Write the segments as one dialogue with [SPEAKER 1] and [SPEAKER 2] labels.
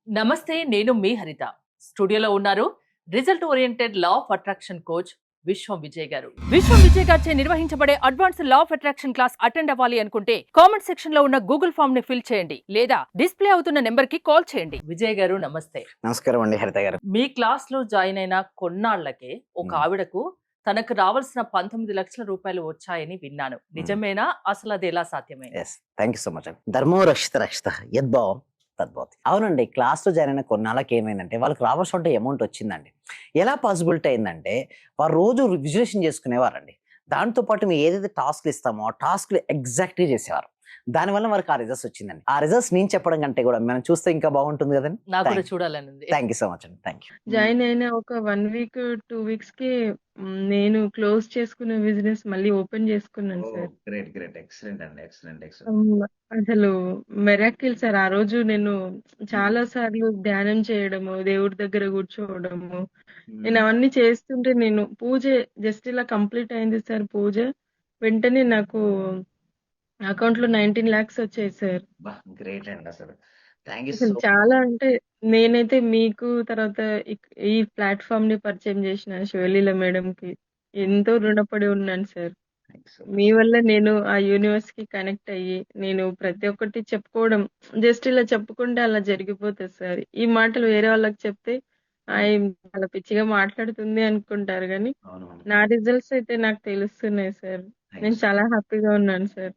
[SPEAKER 1] నమస్తే. నేను మీ హరిత. స్టూడియోలో ఉన్నారు result oriented law of attraction coach విశ్వం విజయ్ గారు. విశ్వం విజయ్ గారిచే నిర్వహించబడే advance law of attraction class attend అవ్వాలి అనుకుంటే కామెంట్ సెక్షన్ లో ఉన్న గూగుల్ ఫామ్ ని ఫిల్ చేయండి లేదా డిస్ప్లే అవుతున్న నెంబర్ కి కాల్ చేయండి. విజయ్ గారు నమస్తే.
[SPEAKER 2] నమస్కారం అండి హరిత గారు.
[SPEAKER 1] మీ క్లాస్ లో జాయిన్ అయిన కొన్నాళ్లకే ఒక ఆవిడకు తనకు రావాల్సిన 19 లక్షల రూపాయలు వచ్చాయని విన్నాను. నిజమేనా? అసలు అది ఎలా సాధ్యమైంది?
[SPEAKER 2] థ్యాంక్ యూ సో మచ్ అండి. ధర్మో రక్షిత రక్షిత యద్భావం తద్భవతి. అవునండి, క్లాస్లో జాయిన్ అయిన కొన్నాళ్ళకి ఏమైందంటే వాళ్ళకి రావాల్సిన అమౌంట్ వచ్చిందండి. ఎలా పాసిబిలిటీ అయిందంటే వారు రోజు విజులేషన్ చేసుకునేవారండి. దాంతో పాటు మేము ఏదైతే టాస్క్లు ఇస్తామో ఆ టాస్క్లు ఎగ్జాక్ట్లీ చేసేవారు. దానివల్ల వారికి ఆ రిజల్ట్స్ వచ్చిందండి. ఆ రిజల్ట్స్ నేను చెప్పడం కంటే కూడా మనం చూస్తే ఇంకా బాగుంటుంది కదండి.
[SPEAKER 1] నాకు కూడా చూడాలని.
[SPEAKER 2] థ్యాంక్ యూ సో మచ్ అండి. Thank you.
[SPEAKER 3] జాయిన్ అయిన ఒక 1 వీక్ 2 వీక్స్ కి నేను క్లోజ్ చేసుకున్న బిజినెస్ మళ్ళీ ఓపెన్ చేసుకున్నాను సార్.
[SPEAKER 2] గ్రేట్ గ్రేట్ ఎక్సలెంట్ అండి. ఎక్సలెంట్
[SPEAKER 3] అసలు మెరాకిల్ సార్. ఆ రోజు నేను చాలా సార్లు ధ్యానం చేయడము, దేవుడి దగ్గర కూర్చోవడము, నేను అవన్నీ చేస్తుంటే నేను పూజ జస్ట్ ఇలా కంప్లీట్ అయింది సార్ పూజ. వెంటనే నాకు అకౌంట్ లో 19 lakhs వచ్చాయి సార్.
[SPEAKER 2] గ్రేట్ అండి. థ్యాంక్ యూ
[SPEAKER 3] అసలు చాలా అంటే నేనైతే మీకు తర్వాత ఈ ప్లాట్ఫామ్ ని పరిచయం చేసిన శివలీల మేడం కి ఎంతో రుణపడి ఉన్నాను సార్. మీ వల్ల నేను ఆ యూనివర్స్ కి కనెక్ట్ అయ్యి నేను ప్రతి ఒక్కటి చెప్పుకోవడం జస్ట్ ఇలా చెప్పుకుంటే అలా జరిగిపోతుంది సార్. ఈ మాటలు వేరే వాళ్ళకి చెప్తే చాలా పిచ్చిగా మాట్లాడుతుంది అనుకుంటారు కానీ నా రిజల్ట్స్ అయితే నాకు తెలుస్తున్నాయి సార్. నేను చాలా హ్యాపీగా ఉన్నాను sir.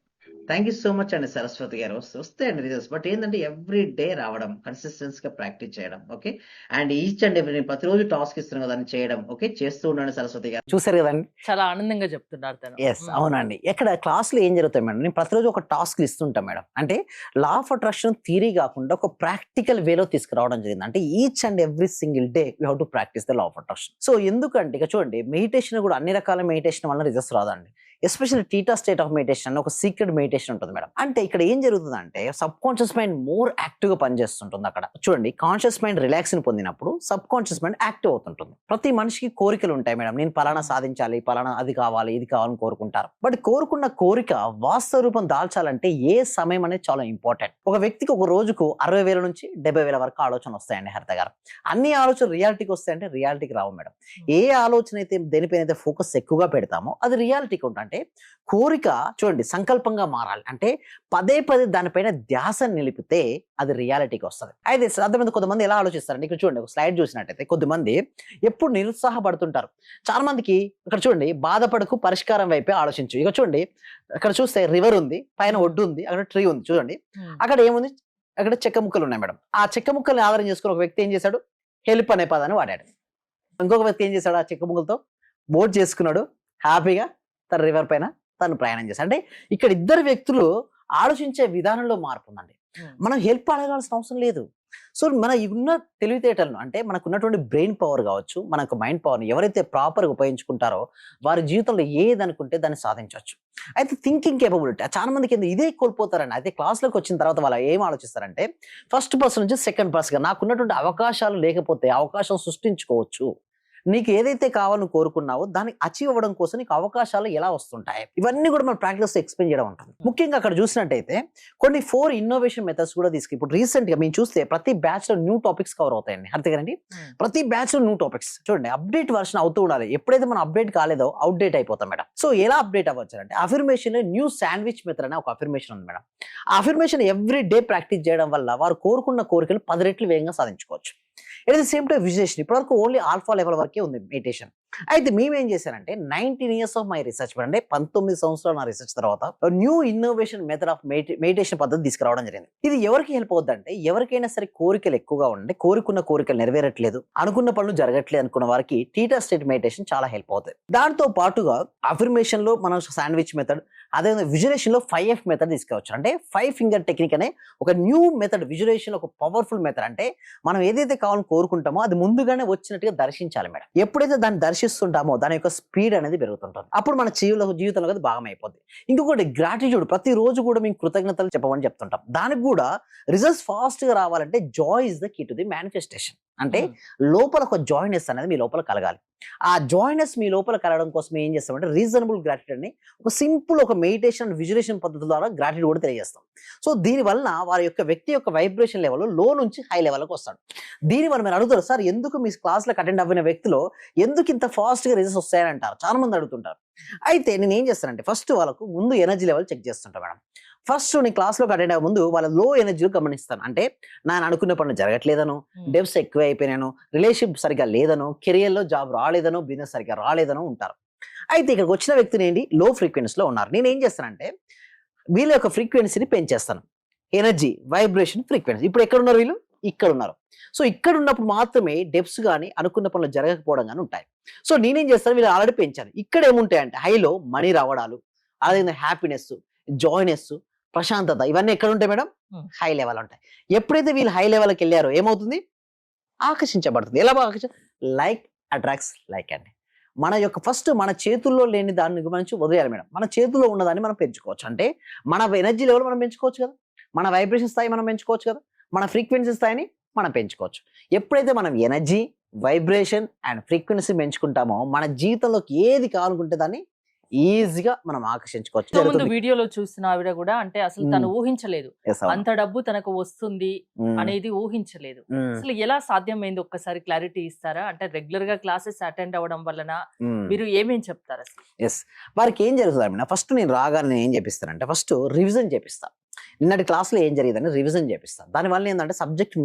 [SPEAKER 2] Thank you so much అండి సరస్వతి గారు. వస్తాయండి రిజల్ట్స్, బట్ ఏంటంటే ఎవ్రీ డే రావడం, కన్సిస్టెన్సీ గా ప్రాక్టీస్ చేయడం. Okay, and each and every ప్రతిరోజు టాస్క్ ఇస్తున్నాం కదా అని చేయడం. ఓకే, చేస్తూ ఉండండి సరస్వతి గారు. చూసారు కదండి,
[SPEAKER 1] చాలా ఆనందంగా చెప్తున్నారు తను.
[SPEAKER 2] ఎస్ అవునండి. ఎక్కడ క్లాస్ లో ఏం జరుగుతాయి మేడం, నేను ప్రతిరోజు ఒక టాస్క్ ఇస్తుంటాం మేడం. అంటే లా ఆఫ్ అట్రాక్షన్ థియరీ కాకుండా ఒక ప్రాక్టికల్ వేలో తీసుకురావడం జరిగింది. అంటే each and every single day you have to practice the law of attraction. So ఎందుకంటే ఇక చూడండి, మెడిటేషన్ కూడా అన్ని రకాల మెడిటేషన్ వల్ల రిజల్ట్స్ రాదండి. Especially theta state of meditation ఒక సీక్రెట్ మెడిటేషన్ ఉంటుంది మేడం. అంటే ఇక్కడ ఏం జరుగుతుంది అంటే sub conscious mind more active గా పనిచేస్తుంటుంది. అక్కడ చూడండి, కాన్షియస్ మైండ్ రిలాక్స్ ని పొందినప్పుడు సబ్ కాన్షియస్ మైండ్ యాక్టివ్ అవుతుంటుంది. ప్రతి మనిషికి కోరికలు ఉంటాయి మేడం. నేను పలానా సాధించాలి, పలానా అది కావాలి, ఇది కావాలని కోరుకుంటారు. బట్ కోరుకున్న కోరిక వాస్తవ రూపం దాల్చాలంటే ఏ సమయం అనేది చాలా ఇంపార్టెంట్. ఒక వ్యక్తికి ఒక రోజుకు 60,000 నుంచి 70,000 వరకు ఆలోచన వస్తాయండి హరిత గారు. అన్ని ఆలోచనలు రియాలిటీకి వస్తాయంటే రియాలిటీకి రావు మేడం. ఏ ఆలోచన అయితే దేనిపైన అయితే ఫోకస్ ఎక్కువగా పెడతామో అది రియాలిటీకి ఉంటుంది. అంటే కోరిక చూడండి సంకల్పంగా మారాలి అంటే పదే పదే దానిపైన ధ్యాస నిలిపితే అది రియాలిటీకి వస్తుంది. అయితే అర్థమైంది. కొంతమంది ఎలా ఆలోచిస్తారంటే ఇక్కడ చూడండి, ఒక స్లైడ్ చూసినట్టయితే కొద్దిమంది ఎప్పుడు నిరుత్సాహపడుతుంటారు. చాలా మందికి ఇక్కడ చూడండి, బాధపడకు పరిష్కారం వైపే ఆలోచించు. ఇక చూడండి, అక్కడ చూస్తే రివర్ ఉంది, పైన ఒడ్డు ఉంది, అక్కడ ట్రీ ఉంది. చూడండి అక్కడ ఏముంది, అక్కడ చెక్క ముక్కలు ఉన్నాయి మేడం. ఆ చెక్క ముక్కల్ని ఆధారం చేసుకుని ఒక వ్యక్తి ఏం చేశాడు, హెల్ప్ అనే పదాన్ని వాడాడు. ఇంకొక వ్యక్తి ఏం చేశాడు, ఆ చెక్క ముక్కలతో బోట్ చేసుకున్నాడు, హ్యాపీగా తన రివర్ పైన తను ప్రయాణం చేశాడు. అంటే ఇక్కడ ఇద్దరు వ్యక్తులు ఆలోచించే విధానంలో మార్పు ఉందండి. మనం హెల్ప్ అడగాల్సిన అవసరం లేదు. సో మన ఉన్న తెలివితేటలను అంటే మనకున్నటువంటి బ్రెయిన్ పవర్ కావచ్చు, మనకు మైండ్ పవర్ని ఎవరైతే ప్రాపర్గా ఉపయోగించుకుంటారో వారి జీవితంలో ఏదనుకుంటే దాన్ని సాధించవచ్చు. అయితే థింకింగ్ కేపబిలిటీ చాలా మందికి ఇదే కోల్పోతారండి. అయితే క్లాస్లోకి వచ్చిన తర్వాత వాళ్ళు ఏం ఆలోచిస్తారంటే ఫస్ట్ పర్సన్ నుంచి సెకండ్ పర్సన్గా నాకున్నటువంటి అవకాశాలు లేకపోతే అవకాశం సృష్టించుకోవచ్చు. నీకు ఏదైతే కావాలని కోరుకున్నావో దాన్ని అచీవ్ అవ్వడం కోసం నీకు అవకాశాలు ఎలా వస్తుంటాయి, ఇవన్నీ కూడా మన ప్రాక్టీస్ ఎక్స్ప్లెయిన్ చేయడం ఉంటుంది. ముఖ్యంగా అక్కడ చూసినట్టయితే కొన్ని 4 ఇన్నోవేషన్ మెథడ్స్ కూడా ఇప్పుడు రీసెంట్ గా మేము చూస్తే ప్రతి బ్యాచ్ లో న్యూ టాపిక్స్ కవర్ అవుతాయండి. అంతేగానండి, ప్రతి బ్యాచ్ లో న్యూ టాపిక్స్ చూడండి, అప్డేట్ వర్షన్ అవుతూ ఉండాలి. ఎప్పుడైతే మనం అప్డేట్ కాలేదో అవుట్డేట్ అయిపోతాం మేడం. సో ఎలా అప్డేట్ అవ్వచ్చు అంటే అఫర్మేషన్ లో న్యూ శాండ్విచ్ మెథడ్ అనే ఒక అఫర్మేషన్ ఉంది మేడం. ఆ అఫర్మేషన్ ఎవ్రీ డే ప్రాక్టీస్ చేయడం వల్ల వారు కోరుకున్న కోరికలు 10 రెట్లు వేగంగా సాధించుకోవచ్చు. ఎట్ ది సేమ్ టైం విజులేషన్ ఇప్పటివరకు ఓన్లీ ఆల్ఫా లెవెల్ వరకే ఉంది మెడిటేషన్. అయితే మేమేం చేశానంటే 19 years ఆఫ్ మై రీసెర్చ్ అంటే 19 సంవత్సరాల నా రీసెర్చ్ తర్వాత new innovation method of meditation పద్ధతి తీసుకురావడం జరిగింది. ఇది ఎవరికి హెల్ప్ అవుద్ది అంటే ఎవరికైనా సరే కోరికలు ఎక్కువగా ఉండే, కోరుకున్న కోరికలు నెరవేరట్లేదు, అనుకున్న పనులు జరగట్లేదు అనుకున్న వారికి టీటా స్టేట్ మెడిటేషన్ చాలా హెల్ప్ అవుతుంది. దాంతో పాటుగా అఫర్మేషన్ లో మనం శాండ్విచ్ మెథడ్, అదేవిధంగా విజులేషన్ లో 5F మెథడ్ తీసుకురావచ్చు. అంటే 5 ఫింగర్ టెక్నిక్ అనే ఒక న్యూ మెథడ్. విజులేషన్ ఒక పవర్ఫుల్ మెథడ్. అంటే మనం ఏదైతే కావాలని కోరుకుంటామో అది ముందుగానే వచ్చినట్టుగా దర్శించాలి మేడం. ఎప్పుడైతే దాన్ని దర్శిస్తుంటామో దాని యొక్క స్పీడ్ అనేది పెరుగుతుంటుంది. అప్పుడు మన జీవితంలో అది భాగం అయిపోద్ది. ఇంకొకటి గ్రాటిట్యూడ్, ప్రతిరోజు కూడా మేము కృతజ్ఞతలు చెప్పమని చెప్తుంటాం. దానికి కూడా రిజల్ట్స్ ఫాస్ట్ గా రావాలంటే joy is the key to the manifestation. అంటే లోపల ఒక జాయినెస్ అనేది మీ లోపల కలగాలి. ఆ జాయినెస్ మీ లోపల కలగడం కోసం ఏం చేస్తామంటే రీజనబుల్ గ్రాటిట్యూడ్ అని ఒక సింపుల్ ఒక మెడిటేషన్ విజులేషన్ పద్ధతి ద్వారా గ్రాటిట్యూడ్ కూడా తెలియజేస్తాం. సో దీని వలన వారి యొక్క వ్యక్తి యొక్క వైబ్రేషన్ లెవెల్ లో నుంచి హై లెవెల్కి వస్తాడు. దీని వల్ల మీరు అడుగుతారు, సార్ ఎందుకు మీ క్లాస్లకు అటెండ్ అవ్విన వ్యక్తిలో ఎందుకు ఇంత ఫాస్ట్గా రిజల్ట్స్ వస్తాయని అంటారు, చాలా మంది అడుగుతుంటారు. అయితే నేను ఏం చేస్తానంటే ఫస్ట్ వాళ్ళకు ముందు ఎనర్జీ లెవెల్ చెక్ చేస్తుంటా మేడం. ఫస్ట్ నేను క్లాస్లోకి అటెండ్ అయ్యే ముందు వాళ్ళ లో ఎనర్జీలు గమనిస్తాను. అంటే నేను అనుకున్న పనులు జరగట్లేదనో, డెబ్స్ ఎక్కువ అయిపోయినాను, రిలేషన్షిప్ సరిగా లేదనో, కెరియర్లో జాబ్ రాలేదనో, బిజినెస్ సరిగా రాలేదనో ఉంటారు. అయితే ఇక్కడికి వచ్చిన వ్యక్తిని ఏంటి లో ఫ్రీక్వెన్సీలో ఉన్నారు. నేను ఏం చేస్తానంటే వీళ్ళ యొక్క ఫ్రీక్వెన్సీని పెంచేస్తాను. Energy, vibration, frequency. ఇప్పుడు ఎక్కడ ఉన్నారు వీళ్ళు? ఇక్కడ ఉన్నారు. సో ఇక్కడ ఉన్నప్పుడు మాత్రమే డెప్స్ కానీ అనుకున్న పనులు జరగకపోవడం కానీ ఉంటాయి. సో నేనేం చేస్తాను, వీళ్ళు ఆల్రెడీ పెంచాను. ఇక్కడ ఏముంటాయంటే హైలో మనీ రావడాలు, అదే హ్యాపీనెస్, జాయ్నెస్, ప్రశాంతత, ఇవన్నీ ఎక్కడ ఉంటాయి మేడం? హై లెవెల్ ఉంటాయి. ఎప్పుడైతే వీళ్ళు హై లెవెల్కి వెళ్ళారో ఏమవుతుంది? ఆకర్షించబడుతుంది. ఎలా లైక్ అట్రాక్ట్స్ లైక్ అండి. మన యొక్క ఫస్ట్ మన చేతుల్లో లేని దాన్ని గురించి వదిలేయాలి మేడం. మన చేతుల్లో ఉన్నదాన్ని మనం పెంచుకోవచ్చు. అంటే మన ఎనర్జీ లెవెల్ మనం పెంచుకోవచ్చు కదా, మన వైబ్రేషన్ స్థాయి మనం పెంచుకోవచ్చు కదా, మన ఫ్రీక్వెన్సీ స్థాయిని మనం పెంచుకోవచ్చు. ఎప్పుడైతే మనం ఎనర్జీ, వైబ్రేషన్ అండ్ ఫ్రీక్వెన్సీ పెంచుకుంటామో మన జీవితంలోకి ఏది కావాలనుకుంటే దాన్ని ఈజీగా మనం ఆకర్షించుకోవచ్చు.
[SPEAKER 1] ముందు వీడియోలో చూసిన ఆవిడ కూడా అంటే అసలు తను ఊహించలేదు అంత డబ్బు తనకు వస్తుంది అనేది ఊహించలేదు. అసలు ఎలా సాధ్యమైంది ఒక్కసారి క్లారిటీ ఇస్తారా? అంటే రెగ్యులర్ గా క్లాసెస్ అటెండ్ అవ్వడం వలన మీరు ఏమేం చెప్తారు అసలు?
[SPEAKER 2] ఎస్, వారికి ఏం జరుగుతుంది ఫస్ట్ నేను రాగానే ఏం చేపిస్తానంటే ఫస్ట్ రివిజన్ చేపిస్తాను. నిన్నటి క్లాస్లో ఏం జరిగిందని రివిజన్ చేపిస్తాను. దానివల్ల ఏంటంటే సబ్జెక్ట్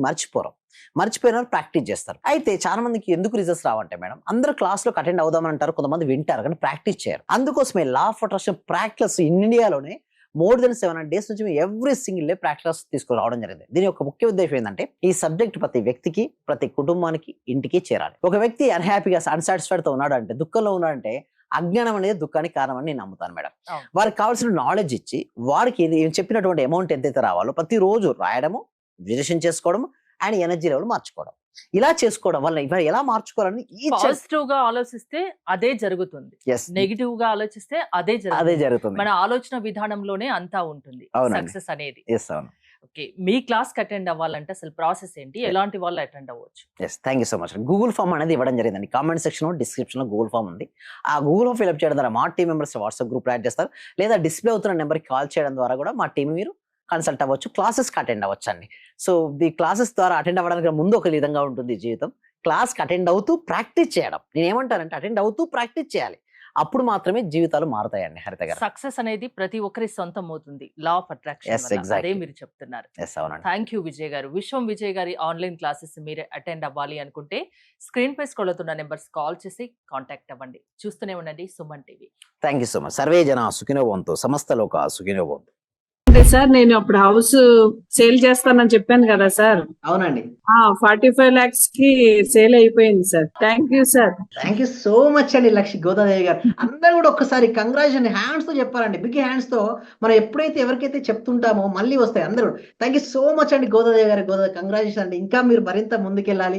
[SPEAKER 2] మర్చిపోయిన ప్రాక్టీస్ చేస్తారు. అయితే చాలా మందికి ఎందుకు రిజల్ట్స్ రావంటే మేడం, అందరూ క్లాస్లోకి అటెండ్ అవుదామని అంటారు, కొంతమంది వింటారు కానీ ప్రాక్టీస్ చేయరు. అందుకోసమే లా ఆఫ్ అట్రాక్షన్ ప్రాక్టీస్ ఇండియాలోనే మోర్ దెన్ 700 days నుంచి ఎవ్రీ సింగిల్ డే ప్రాక్టీస్ తీసుకురావడం జరిగింది. దీని యొక్క ముఖ్య ఉద్దేశం ఏంటంటే ఈ సబ్జెక్ట్ ప్రతి వ్యక్తికి, ప్రతి కుటుంబానికి, ఇంటికి చేరాలి. ఒక వ్యక్తి అన్హ్యాపీగా అన్సాటిస్ఫైడ్ తో ఉన్నాడు అంటే, దుఃఖంలో ఉన్నాడంటే అజ్ఞానం అనేది దుఃఖానికి కారణం అని నేను నమ్ముతాను మేడం. వారికి కావాల్సిన నాలెడ్జ్ ఇచ్చి వారికి చెప్పినటువంటి అమౌంట్ ఎంతైతే రావాలో ప్రతిరోజు రాయడము, విజులేషన్ చేసుకోవడం అండ్ ఎనర్జీ లెవెల్ మార్చుకోవడం. ఇలా చేసుకోవడం వల్ల ఇవాళ ఎలా మార్చుకోవాలని
[SPEAKER 1] పాజిటివ్ గా ఆలోచిస్తే అదే జరుగుతుంది, నెగిటివ్ గా ఆలోచిస్తే అదే జరుగుతుంది. మన ఆలోచన విధానంలోనే అంతా ఉంటుంది సక్సెస్ అనేది. ఓకే, మీ క్లాస్ కి అటెండ్ అవ్వాలంటే అసలు ప్రాసెస్ ఏంటి, ఎలాంటి వాళ్ళు అటెండ్ అవ్వచ్చు?
[SPEAKER 2] Thank you so much. Google form అనేది ఇవ్వడం జరిగిందండి. కామెంట్ సెక్షన్ లో, డిస్క్రిప్షన్ లో గూగుల్ ఫామ్ ఉంది. ఆ గూగుల్ ఫామ్ ఫిల్అప్ చేయడం ద్వారా మా team members WhatsApp group add చేస్తారు, లేదా డిస్ప్లే అవుతున్న నెంబర్కి కాల్ చేయడం ద్వారా కూడా మా టీం మీరు కన్సల్ట్ అవ్వచ్చు, క్లాసెస్కి అటెండ్ అవ్వచ్చు అండి. సో ఈ క్లాసెస్ ద్వారా అటెండ్ అవ్వడానికి ముందు ఒక విధంగా ఉంటుంది జీవితం. క్లాస్కి అటెండ్ అవుతూ ప్రాక్టీస్ చేయడం. నేను ఏమంటానంటే అటెండ్ అవుతూ ప్రాక్టీస్ చేయాలి, అప్పుడు మాత్రమే జీవితాలు మారుతాయండి. హరిత గారు,
[SPEAKER 1] సక్సెస్ అనేది ప్రతి ఒక్కరి సొంతం అవుతుంది లా ఆఫ్ అట్రాక్షన్, అదే మీరు చెప్తున్నారు. థ్యాంక్ యూ విజయ్ గారు. విశ్వం విజయ్ గారి ఆన్లైన్ క్లాసెస్ మీరు అటెండ్ అవ్వాలి అనుకుంటే స్క్రీన్ పై స్క్రోల్ అవుతున్న నెంబర్స్ కాల్ చేసి కాంటాక్ట్ అవ్వండి. చూస్తూనే ఉండండి Suman TV.
[SPEAKER 2] Thank you so much. Survey జన సుఖినో భవంతు, సమస్త లోక సుఖినో భవంతు.
[SPEAKER 4] అంటే సార్ నేను అప్పుడు హౌస్ సేల్ చేస్తానని చెప్పాను కదా సార్.
[SPEAKER 2] అవునండి,
[SPEAKER 4] 45 lakhs కి సేల్ అయిపోయింది sir. Thank you sir.
[SPEAKER 2] Thank you so much అండి లక్ష్మి గోదాదేవి గారు. అందరూ కూడా ఒక్కసారి కంగ్రాచులేషన్ హ్యాండ్స్ తో చెప్పాలండి, బిగ్ హ్యాండ్స్ తో. మనం ఎప్పుడైతే ఎవరికైతే చెప్తుంటామో మళ్ళీ వస్తాయి అందరూ. థ్యాంక్ యూ సో మచ్ అండి గోదాదేవి గారు. కంగ్రాచులేషన్ అండి. ఇంకా మీరు మరింత ముందుకెళ్ళాలి.